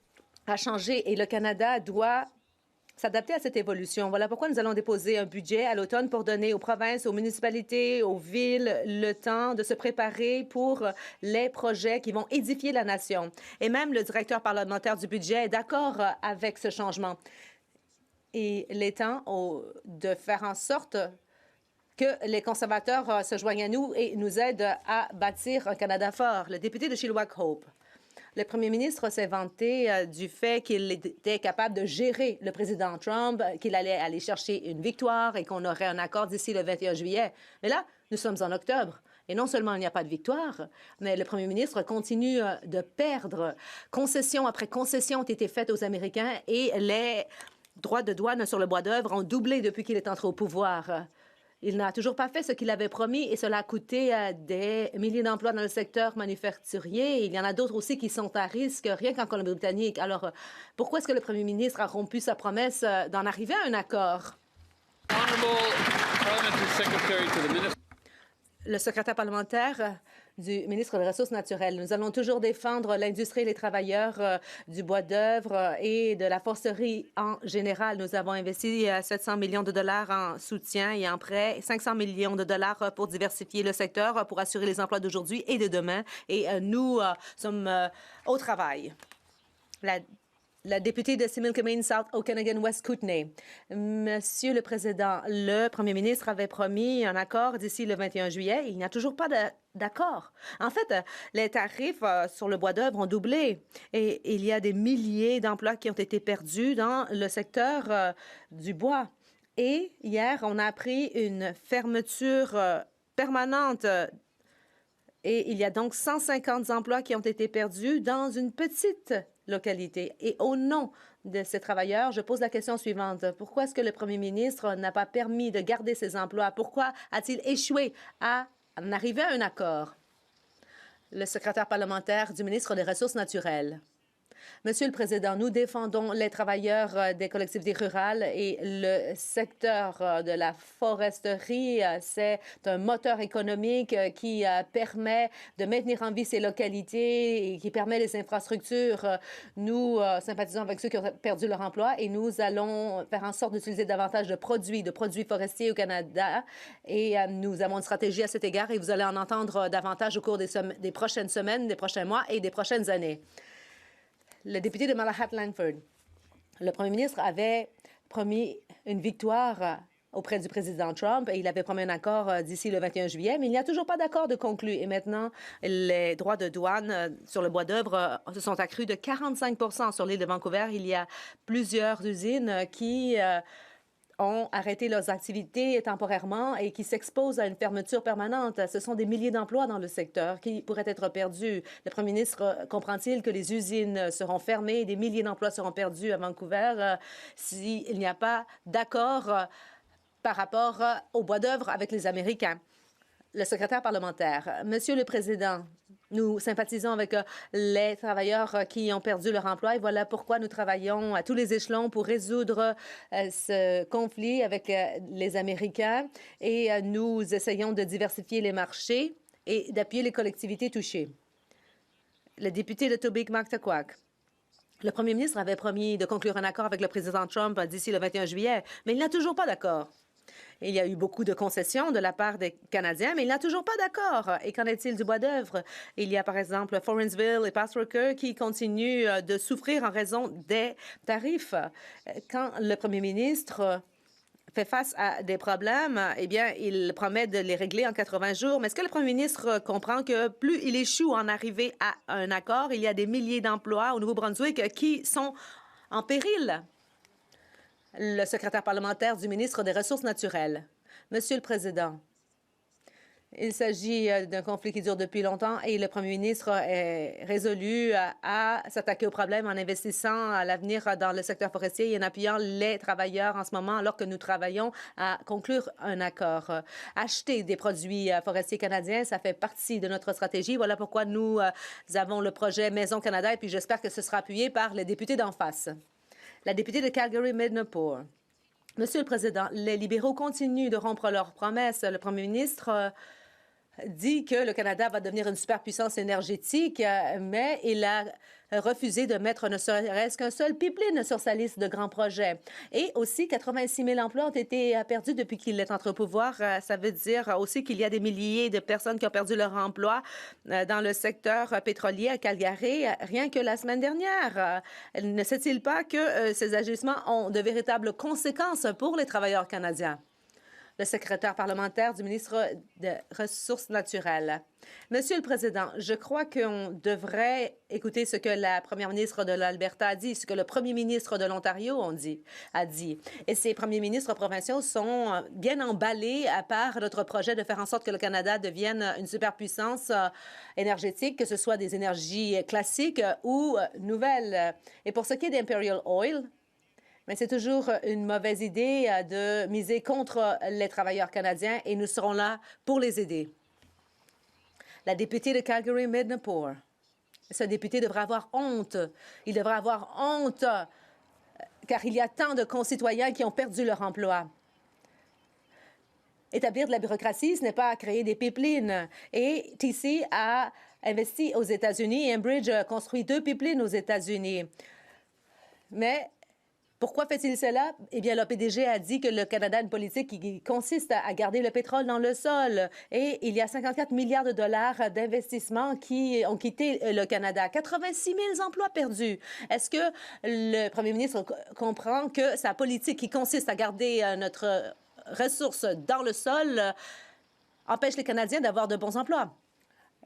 L: a changé et le Canada doit s'adapter à cette évolution. Voilà pourquoi nous allons déposer un budget à l'automne pour donner aux provinces, aux municipalités, aux villes le temps de se préparer pour les projets qui vont édifier la nation. Et même le directeur parlementaire du budget est d'accord avec ce changement. Et il est temps de faire en sorte que les conservateurs se joignent à nous et nous aident à bâtir un Canada fort. Le député de Chilliwack-Hope. Le premier ministre s'est vanté du fait qu'il était capable de gérer le président Trump, qu'il allait aller chercher une victoire et qu'on aurait un accord d'ici le 21 juillet. Mais là, nous sommes en octobre. Et non seulement il n'y a pas de victoire, mais le premier ministre continue de perdre. Concession après concession ont été faites aux Américains et les droits de douane sur le bois d'œuvre ont doublé depuis qu'il est entré au pouvoir. Il n'a toujours pas fait ce qu'il avait promis et cela a coûté des milliers d'emplois dans le secteur manufacturier. Il y en a d'autres aussi qui sont à risque, rien qu'en Colombie-Britannique. Alors, pourquoi est-ce que le premier ministre a rompu sa promesse d'en arriver à un accord? Le secrétaire parlementaire du ministre des Ressources naturelles. Nous allons toujours défendre l'industrie et les travailleurs du bois d'œuvre et de la foresterie en général. Nous avons investi 700 millions de dollars en soutien et en prêt, 500 millions de dollars pour diversifier le secteur, pour assurer les emplois d'aujourd'hui et de demain. Et nous sommes au travail. La députée de Similkameen South Okanagan West Kootenay. Monsieur le Président, le premier ministre avait promis un accord d'ici le 21 juillet. Il n'y a toujours pas d'accord. En fait, les tarifs sur le bois d'œuvre ont doublé et il y a des milliers d'emplois qui ont été perdus dans le secteur du bois. Et hier, on a appris une fermeture permanente et il y a donc 150 emplois qui ont été perdus dans une petite localité. Et au nom de ces travailleurs, je pose la question suivante. Pourquoi est-ce que le premier ministre n'a pas permis de garder ces emplois? Pourquoi a-t-il échoué à en arriver à un accord? Le secrétaire parlementaire du ministre des Ressources naturelles. Monsieur le Président, nous défendons les travailleurs des collectivités rurales et le secteur de la foresterie. C'est un moteur économique qui permet de maintenir en vie ces localités et qui permet les infrastructures. Nous sympathisons avec ceux qui ont perdu leur emploi et nous allons faire en sorte d'utiliser davantage de produits forestiers au Canada. Et nous avons une stratégie à cet égard et vous allez en entendre davantage au cours des prochaines semaines, des prochains mois et des prochaines années. Le député de Malahat-Langford. Le premier ministre avait promis une victoire auprès du président Trump et il avait promis un accord d'ici le 21 juillet, mais il n'y a toujours pas d'accord de conclu. Et maintenant, les droits de douane sur le bois d'œuvre se sont accrus de 45 % sur l'île de Vancouver. Il y a plusieurs usines qui ont arrêté leurs activités temporairement et qui s'exposent à une fermeture permanente. Ce sont des milliers d'emplois dans le secteur qui pourraient être perdus. Le premier ministre comprend-il que les usines seront fermées et des milliers d'emplois seront perdus à Vancouver s'il n'y a pas d'accord par rapport au bois d'œuvre avec les Américains? Le secrétaire parlementaire. Monsieur le Président, nous sympathisons avec les travailleurs qui ont perdu leur emploi et voilà pourquoi nous travaillons à tous les échelons pour résoudre ce conflit avec les Américains et nous essayons de diversifier les marchés et d'appuyer les collectivités touchées. Le député de Tobique-Mactaquac. Le premier ministre avait promis de conclure un accord avec le président Trump d'ici le 21 juillet, mais il n'a toujours pas d'accord. Il y a eu beaucoup de concessions de la part des Canadiens, mais il n'y a toujours pas d'accord. Et qu'en est-il du bois d'œuvre? Il y a par exemple Forestville et Passworker qui continuent de souffrir en raison des tarifs. Quand le premier ministre fait face à des problèmes, eh bien, il promet de les régler en 80 jours. Mais est-ce que le premier ministre comprend que plus il échoue à en arriver à un accord, il y a des milliers d'emplois au Nouveau-Brunswick qui sont en péril? Le secrétaire parlementaire du ministre des Ressources naturelles. Monsieur le Président, il s'agit d'un conflit qui dure depuis longtemps et le premier ministre est résolu à s'attaquer au problème en investissant à l'avenir dans le secteur forestier et en appuyant les travailleurs en ce moment alors que nous travaillons à conclure un accord. Acheter des produits forestiers canadiens, ça fait partie de notre stratégie. Voilà pourquoi nous avons le projet Maison Canada et puis j'espère que ce sera appuyé par les députés d'en face. La députée de Calgary-Midnapore. Monsieur le Président, les libéraux continuent de rompre leurs promesses. Le premier ministre dit que le Canada va devenir une superpuissance énergétique, mais il a refusé de mettre ne serait-ce qu'un seul pipeline sur sa liste de grands projets. Et aussi, 86 000 emplois ont été perdus depuis qu'il est entre pouvoir. Ça veut dire aussi qu'il y a des milliers de personnes qui ont perdu leur emploi dans le secteur pétrolier à Calgary, rien que la semaine dernière. Ne sait-il pas que ces agissements ont de véritables conséquences pour les travailleurs canadiens? Le secrétaire parlementaire du ministre des Ressources naturelles. Monsieur le Président, je crois qu'on devrait écouter ce que la première ministre de l'Alberta a dit, ce que le premier ministre de l'Ontario a dit. Et ces premiers ministres provinciaux sont bien emballés par notre projet de faire en sorte que le Canada devienne une superpuissance énergétique, que ce soit des énergies classiques ou nouvelles. Et pour ce qui est d'Imperial Oil, mais c'est toujours une mauvaise idée de miser contre les travailleurs canadiens et nous serons là pour les aider. La députée de Calgary-Midnapore. Ce député devrait avoir honte. Il devrait avoir honte car il y a tant de concitoyens qui ont perdu leur emploi. Établir de la bureaucratie, ce n'est pas créer des pipelines. Et TC a investi aux États-Unis. Enbridge a construit 2 pipelines aux États-Unis. Mais pourquoi fait-il cela? Eh bien, le PDG a dit que le Canada a une politique qui consiste à garder le pétrole dans le sol. Et il y a 54 milliards de dollars d'investissements qui ont quitté le Canada. 86 000 emplois perdus. Est-ce que le premier ministre comprend que sa politique qui consiste à garder notre ressource dans le sol empêche les Canadiens d'avoir de bons emplois?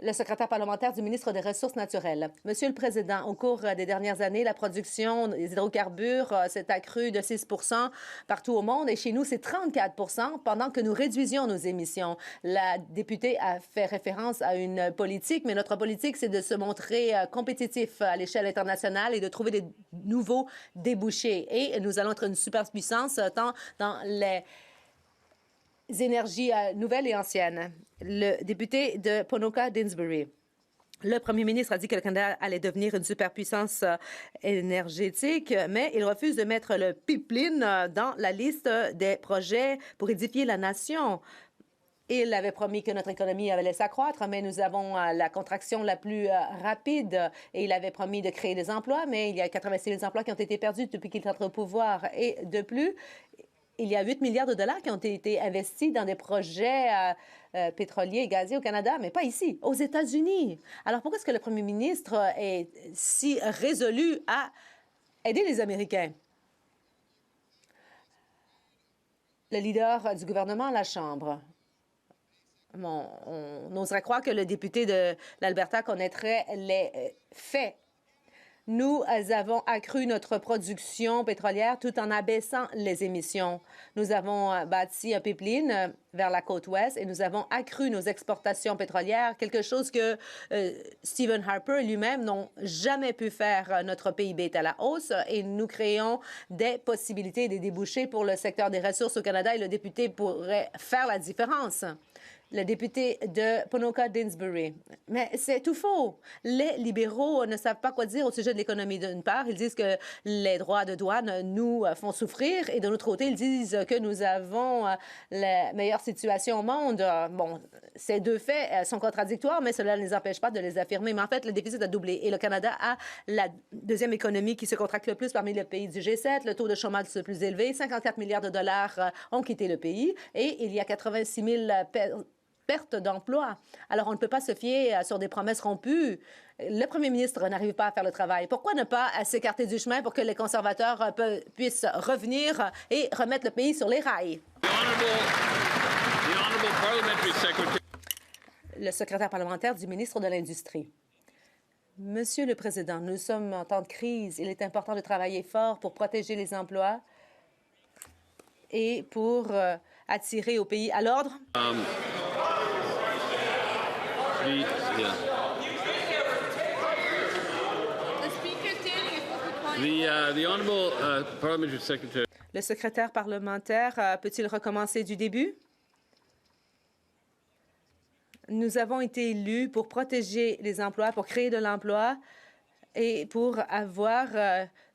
L: Le secrétaire parlementaire du ministre des Ressources naturelles. Monsieur le Président, au cours des dernières années, la production des hydrocarbures s'est accrue de 6 partout au monde et chez nous, c'est 34 pendant que nous réduisions nos émissions. La députée a fait référence à une politique, mais notre politique, c'est de se montrer compétitif à l'échelle internationale et de trouver des nouveaux débouchés. Et nous allons être une superpuissance tant dans les énergies nouvelles et anciennes. Le député de Ponoka-Dinsbury. Le premier ministre a dit que le Canada allait devenir une superpuissance énergétique, mais il refuse de mettre le pipeline dans la liste des projets pour édifier la nation. Il avait promis que notre économie allait s'accroître, mais nous avons la contraction la plus rapide. Et il avait promis de créer des emplois, mais il y a 86 000 emplois qui ont été perdus depuis qu'il est entre au pouvoir. Et de plus, il y a 8 milliards de dollars qui ont été investis dans des projets pétroliers et gaziers au Canada, mais pas ici, aux États-Unis. Alors pourquoi est-ce que le premier ministre est si résolu à aider les Américains? Le leader du gouvernement à la Chambre. Bon, on oserait croire que le député de l'Alberta connaîtrait les faits. Nous avons accru notre production pétrolière tout en abaissant les émissions. Nous avons bâti un pipeline vers la côte ouest et nous avons accru nos exportations pétrolières, quelque chose que Stephen Harper lui-même n'ont jamais pu faire. Notre PIB est à la hausse et nous créons des possibilités, des débouchés pour le secteur des ressources au Canada et le député pourrait faire la différence. Le député de Ponoka-Dinsbury. Mais c'est tout faux. Les libéraux ne savent pas quoi dire au sujet de l'économie. D'une part, ils disent que les droits de douane nous font souffrir et de l'autre côté, ils disent que nous avons la meilleure situation au monde. Bon, ces deux faits sont contradictoires, mais cela ne les empêche pas de les affirmer. Mais en fait, le déficit a doublé et le Canada a la deuxième économie qui se contracte le plus parmi les pays du G7. Le taux de chômage est le plus élevé. 54 milliards de dollars ont quitté le pays et il y a 86 000 perte d'emploi. Alors, on ne peut pas se fier sur des promesses rompues. Le premier ministre n'arrive pas à faire le travail. Pourquoi ne pas s'écarter du chemin pour que les conservateurs puissent revenir et remettre le pays sur les rails? Le secrétaire parlementaire du ministre de l'Industrie. Monsieur le Président, nous sommes en temps de crise. Il est important de travailler fort pour protéger les emplois et pour attirer au pays à l'ordre. Le secrétaire parlementaire peut-il recommencer du début? Nous avons été élus pour protéger les emplois, pour créer de l'emploi et pour avoir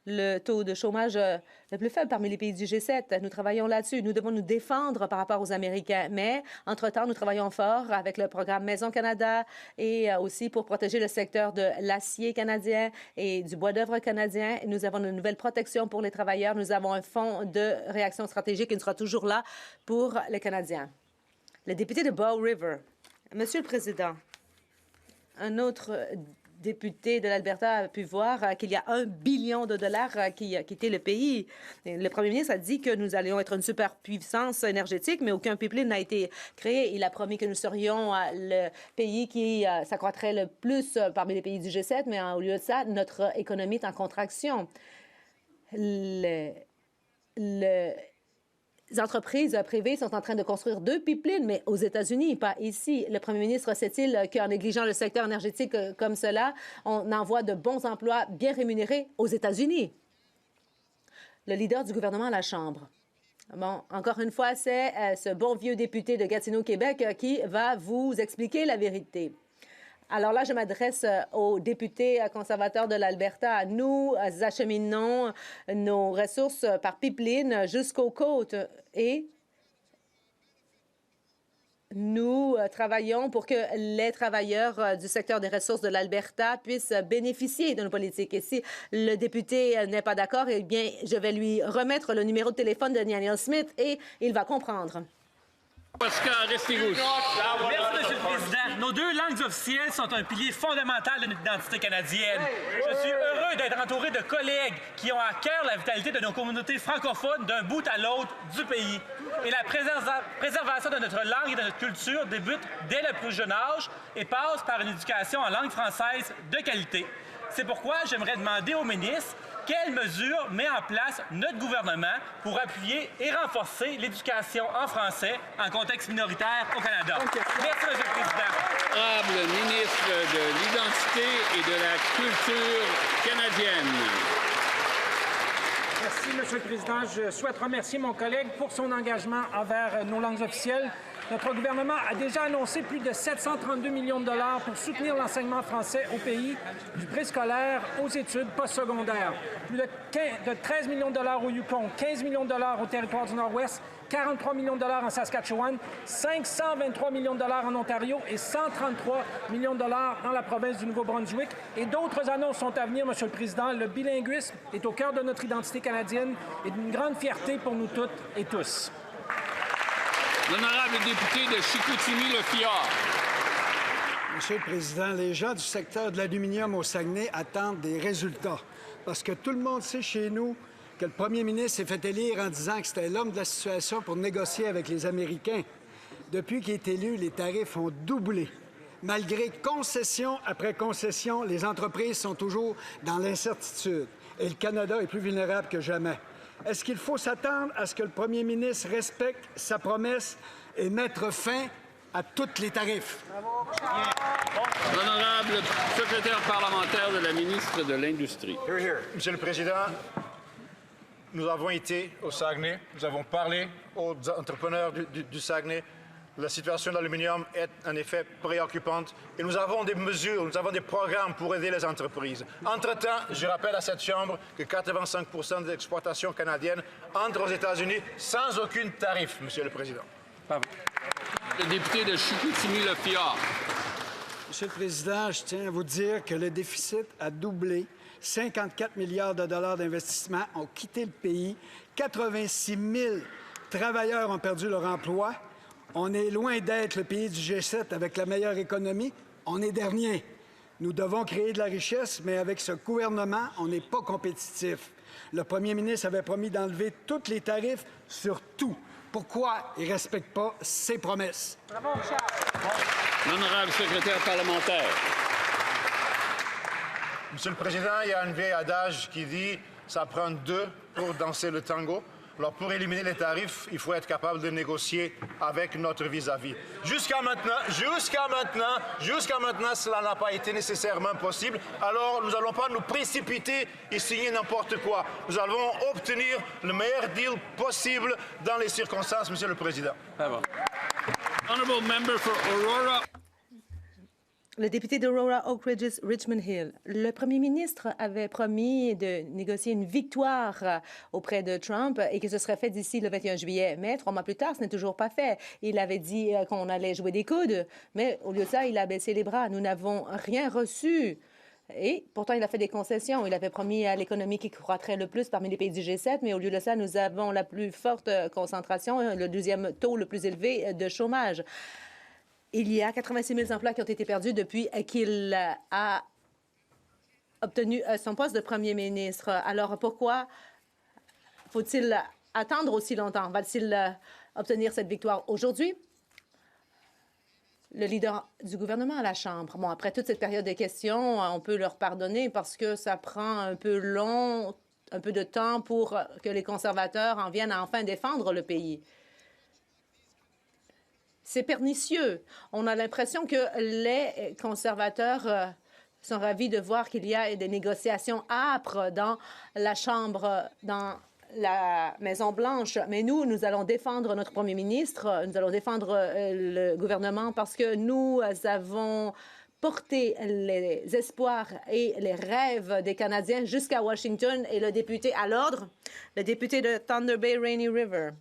L: le taux de chômage le plus faible parmi les pays du G7. Nous travaillons là-dessus. Nous devons nous défendre par rapport aux Américains. Mais, entre-temps, nous travaillons fort avec le programme Maison Canada et aussi pour protéger le secteur de l'acier canadien et du bois d'œuvre canadien. Nous avons une nouvelle protection pour les travailleurs. Nous avons un fonds de réaction stratégique qui sera toujours là pour les Canadiens. Le député de Bow River. Monsieur le Président, un autre député de l'Alberta a pu voir qu'il y a $1 billion qui a quitté le pays. Le premier ministre a dit que nous allions être une superpuissance énergétique, mais aucun pipeline n'a été créé. Il a promis que nous serions le pays qui s'accroîtrait le plus parmi les pays du G7, mais au lieu de ça, notre économie est en contraction. Les entreprises privées sont en train de construire 2 pipelines, mais aux États-Unis, pas ici. Le premier ministre sait-il qu'en négligeant le secteur énergétique comme cela, on envoie de bons emplois bien rémunérés aux États-Unis? Le leader du gouvernement à la Chambre. Bon, encore une fois, c'est ce bon vieux député de Gatineau, Québec, qui va vous expliquer la vérité. Alors là, je m'adresse aux députés conservateurs de l'Alberta. Nous acheminons nos ressources par pipeline jusqu'aux côtes et nous travaillons pour que les travailleurs du secteur des ressources de l'Alberta puissent bénéficier de nos politiques. Et si le député n'est pas d'accord, eh bien, je vais lui remettre le numéro de téléphone de Daniel Smith et il va comprendre.
A: Pascal, restez-vous.
N: Merci, Monsieur le Président. Nos 2 langues officielles sont un pilier fondamental de notre identité canadienne. Je suis heureux d'être entouré de collègues qui ont à cœur la vitalité de nos communautés francophones d'un bout à l'autre du pays. Et la préservation de notre langue et de notre culture débute dès le plus jeune âge et passe par une éducation en langue française de qualité. C'est pourquoi j'aimerais demander au ministre quelles mesures met en place notre gouvernement pour appuyer et renforcer l'éducation en français en contexte minoritaire au Canada. Merci, M. le Président.
A: Honorable ministre de l'Identité et de la Culture canadienne.
O: Merci, M. le Président. Je souhaite remercier mon collègue pour son engagement envers nos langues officielles. Notre gouvernement a déjà annoncé plus de 732 millions de dollars pour soutenir l'enseignement français au pays, du préscolaire aux études postsecondaires. Plus de 13 millions de dollars au Yukon, 15 millions de dollars au territoire du Nord-Ouest, 43 millions de dollars en Saskatchewan, 523 millions de dollars en Ontario et 133 millions de dollars dans la province du Nouveau-Brunswick. Et d'autres annonces sont à venir, M. le Président. Le bilinguisme est au cœur de notre identité canadienne et d'une grande fierté pour nous toutes et tous.
A: L'honorable député de Chicoutimi-Le-Fjord.
P: Monsieur le Président, les gens du secteur de l'aluminium au Saguenay attendent des résultats. Parce que tout le monde sait chez nous que le premier ministre s'est fait élire en disant que c'était l'homme de la situation pour négocier avec les Américains. Depuis qu'il est élu, les tarifs ont doublé. Malgré concession après concession, les entreprises sont toujours dans l'incertitude. Et le Canada est plus vulnérable que jamais. Est-ce qu'il faut s'attendre à ce que le premier ministre respecte sa promesse et mettre fin à tous les tarifs?
A: L'honorable secrétaire parlementaire de la ministre de l'Industrie.
G: Monsieur le Président, nous avons été au Saguenay, nous avons parlé aux entrepreneurs du Saguenay. La situation de l'aluminium est en effet préoccupante et nous avons des mesures, nous avons des programmes pour aider les entreprises. Entre-temps, je rappelle à cette Chambre que 85 % des exportations canadiennes entrent aux États-Unis sans aucun tarif, Monsieur le Président.
A: Le député de Chicoutimi-Le-Fjord.
P: Monsieur le Président, je tiens à vous dire que le déficit a doublé. 54 milliards de dollars d'investissement ont quitté le pays. 86 000 travailleurs ont perdu leur emploi. On est loin d'être le pays du G7 avec la meilleure économie. On est dernier. Nous devons créer de la richesse, mais avec ce gouvernement, on n'est pas compétitif. Le premier ministre avait promis d'enlever tous les tarifs sur tout. Pourquoi il ne respecte pas ses promesses?
A: L'honorable secrétaire parlementaire.
G: Monsieur le Président, il y a un vieil adage qui dit « ça prend 2 pour danser le tango ». Alors, pour éliminer les tarifs, il faut être capable de négocier avec notre vis-à-vis. Jusqu'à maintenant, cela n'a pas été nécessairement possible. Alors, nous n'allons pas nous précipiter et signer n'importe quoi. Nous allons obtenir le meilleur deal possible dans les circonstances, Monsieur le Président.
A: Honorable member for Aurora.
L: Le député d'Aurora Oak Ridges, Richmond Hill. Le premier ministre avait promis de négocier une victoire auprès de Trump et que ce serait fait d'ici le 21 juillet. Mais 3 mois plus tard, ce n'est toujours pas fait. Il avait dit qu'on allait jouer des coudes, mais au lieu de ça, il a baissé les bras. Nous n'avons rien reçu. Et pourtant, il a fait des concessions. Il avait promis à l'économie qui croîtrait le plus parmi les pays du G7, mais au lieu de ça, nous avons la plus forte concentration, le deuxième taux le plus élevé de chômage. Il y a 86 000 emplois qui ont été perdus depuis qu'il a obtenu son poste de premier ministre. Alors, pourquoi faut-il attendre aussi longtemps? Va-t-il obtenir cette victoire aujourd'hui? Le leader du gouvernement à la Chambre. Bon, après toute cette période de questions, on peut leur pardonner parce que ça prend un peu de temps pour que les conservateurs en viennent à enfin défendre le pays. C'est pernicieux. On a l'impression que les conservateurs sont ravis de voir qu'il y a des négociations âpres dans la Chambre, dans la Maison-Blanche. Mais nous allons défendre notre premier ministre, nous allons défendre le gouvernement parce que nous avons porté les espoirs et les rêves des Canadiens jusqu'à Washington. Et le député à l'ordre, le député de Thunder Bay, Rainy River.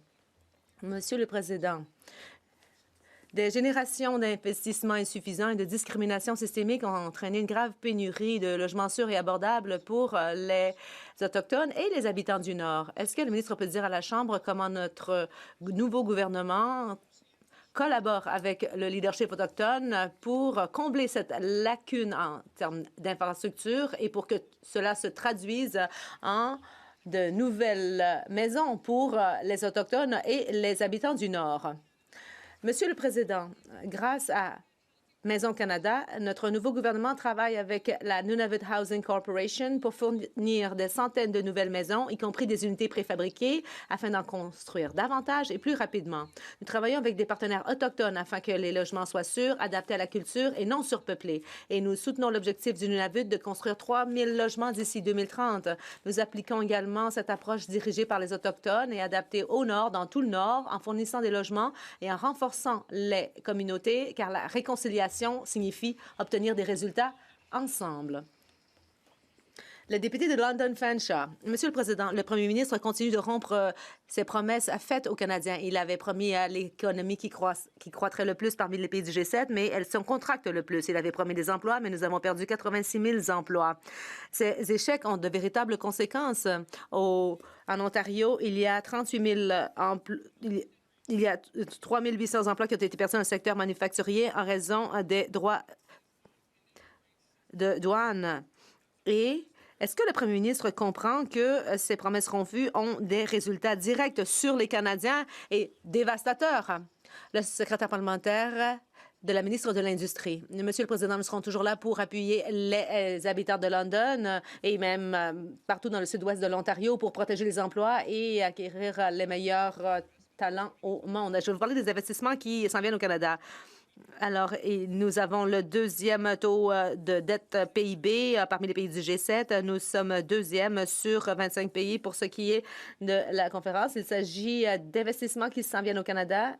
L: Monsieur le Président, des générations d'investissements insuffisants et de discrimination systémique ont entraîné une grave pénurie de logements sûrs et abordables pour les Autochtones et les habitants du Nord. Est-ce que le ministre peut dire à la Chambre comment notre nouveau gouvernement collabore avec le leadership autochtone pour combler cette lacune en termes d'infrastructure et pour que cela se traduise en de nouvelles maisons pour les Autochtones et les habitants du Nord? Monsieur le Président, grâce à Maison Canada, notre nouveau gouvernement travaille avec la Nunavut Housing Corporation pour fournir des centaines de nouvelles maisons, y compris des unités préfabriquées, afin d'en construire davantage et plus rapidement. Nous travaillons avec des partenaires autochtones afin que les logements soient sûrs, adaptés à la culture et non surpeuplés. Et nous soutenons l'objectif du Nunavut de construire 3 000 logements d'ici 2030. Nous appliquons également cette approche dirigée par les Autochtones et adaptée au Nord, dans tout le Nord, en fournissant des logements et en renforçant les communautés, car la réconciliation signifie obtenir des résultats ensemble. Le député de London Fanshawe. Monsieur le Président, le premier ministre continue de rompre ses promesses faites aux Canadiens. Il avait promis à l'économie qui croîtrait le plus parmi les pays du G7, mais elle se contracte le plus. Il avait promis des emplois, mais nous avons perdu 86 000 emplois. Ces échecs ont de véritables conséquences. En Ontario, il y a 38 000 emplois. Il y a 3 800 emplois qui ont été perdus dans le secteur manufacturier en raison des droits de douane. Et est-ce que le premier ministre comprend que ces promesses rompues ont des résultats directs sur les Canadiens et dévastateurs? Le secrétaire parlementaire de la ministre de l'Industrie. Monsieur le Président, nous serons toujours là pour appuyer les habitants de London et même partout dans le sud-ouest de l'Ontario pour protéger les emplois et acquérir les meilleurs talent au monde. Je vais vous parler des investissements qui s'en viennent au Canada. Alors, nous avons le deuxième taux de dette PIB parmi les pays du G7. Nous sommes deuxième sur 25 pays pour ce qui est de la conférence. Il s'agit d'investissements qui s'en viennent au Canada.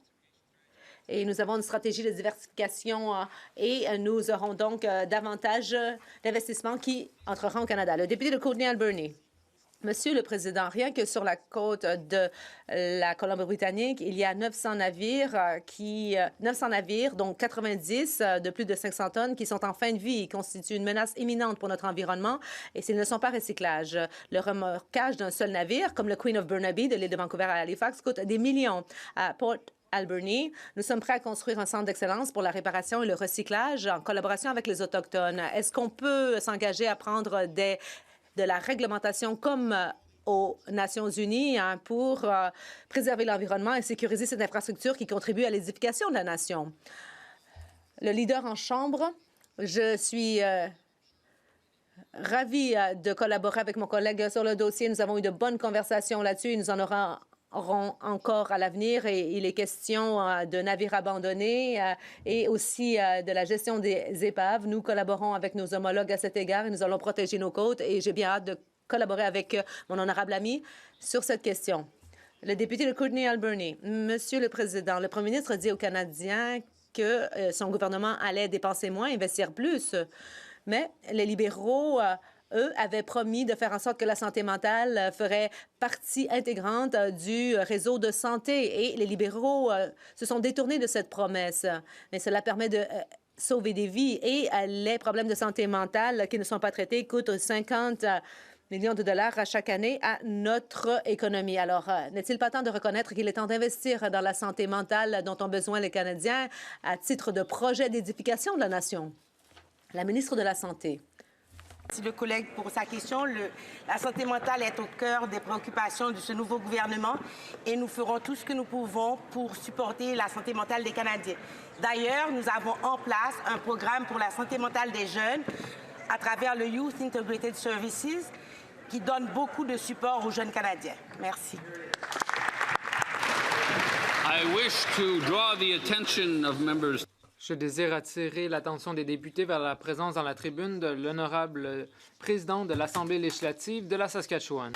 L: Et nous avons une stratégie de diversification et nous aurons donc davantage d'investissements qui entreront au Canada. Le député de Courtenay-Alberni. Monsieur le Président, rien que sur la côte de la Colombie-Britannique, il y a 900 navires, dont 90 de plus de 500 tonnes, qui sont en fin de vie. Ils constituent une menace imminente pour notre environnement et s'ils ne sont pas recyclages. Le remorquage d'un seul navire, comme le Queen of Burnaby de l'île de Vancouver à Halifax, coûte des millions. À Port Alberni, nous sommes prêts à construire un centre d'excellence pour la réparation et le recyclage en collaboration avec les Autochtones. Est-ce qu'on peut s'engager à prendre de la réglementation comme aux Nations unies pour préserver l'environnement et sécuriser cette infrastructure qui contribue à l'édification de la nation? Le leader en Chambre, je suis ravie de collaborer avec mon collègue sur le dossier. Nous avons eu de bonnes conversations là-dessus et nous en aurons encore à l'avenir et il est question de navires abandonnés et aussi de la gestion des épaves. Nous collaborons avec nos homologues à cet égard et nous allons protéger nos côtes et j'ai bien hâte de collaborer avec mon honorable ami sur cette question. Le député de Courtenay-Alberni. Monsieur le Président, le premier ministre dit aux Canadiens que son gouvernement allait dépenser moins, investir plus. Mais les libéraux, eux, avaient promis de faire en sorte que la santé mentale ferait partie intégrante du réseau de santé. Et les libéraux se sont détournés de cette promesse. Mais cela permet de sauver des vies. Et les problèmes de santé mentale qui ne sont pas traités coûtent 50 millions de dollars à chaque année à notre économie. Alors, n'est-il pas temps de reconnaître qu'il est temps d'investir dans la santé mentale dont ont besoin les Canadiens à titre de projet d'édification de la nation? La ministre de la Santé.
Q: Merci le collègue pour sa question. La santé mentale est au cœur des préoccupations de ce nouveau gouvernement et nous ferons tout ce que nous pouvons pour supporter la santé mentale des Canadiens. D'ailleurs, nous avons en place un programme pour la santé mentale des jeunes à travers le Youth Integrated Services qui donne beaucoup de support aux jeunes Canadiens. Merci.
A: I wish to draw the attention of members.
R: Je désire attirer l'attention des députés vers la présence dans la tribune de l'honorable président de l'Assemblée législative de la Saskatchewan.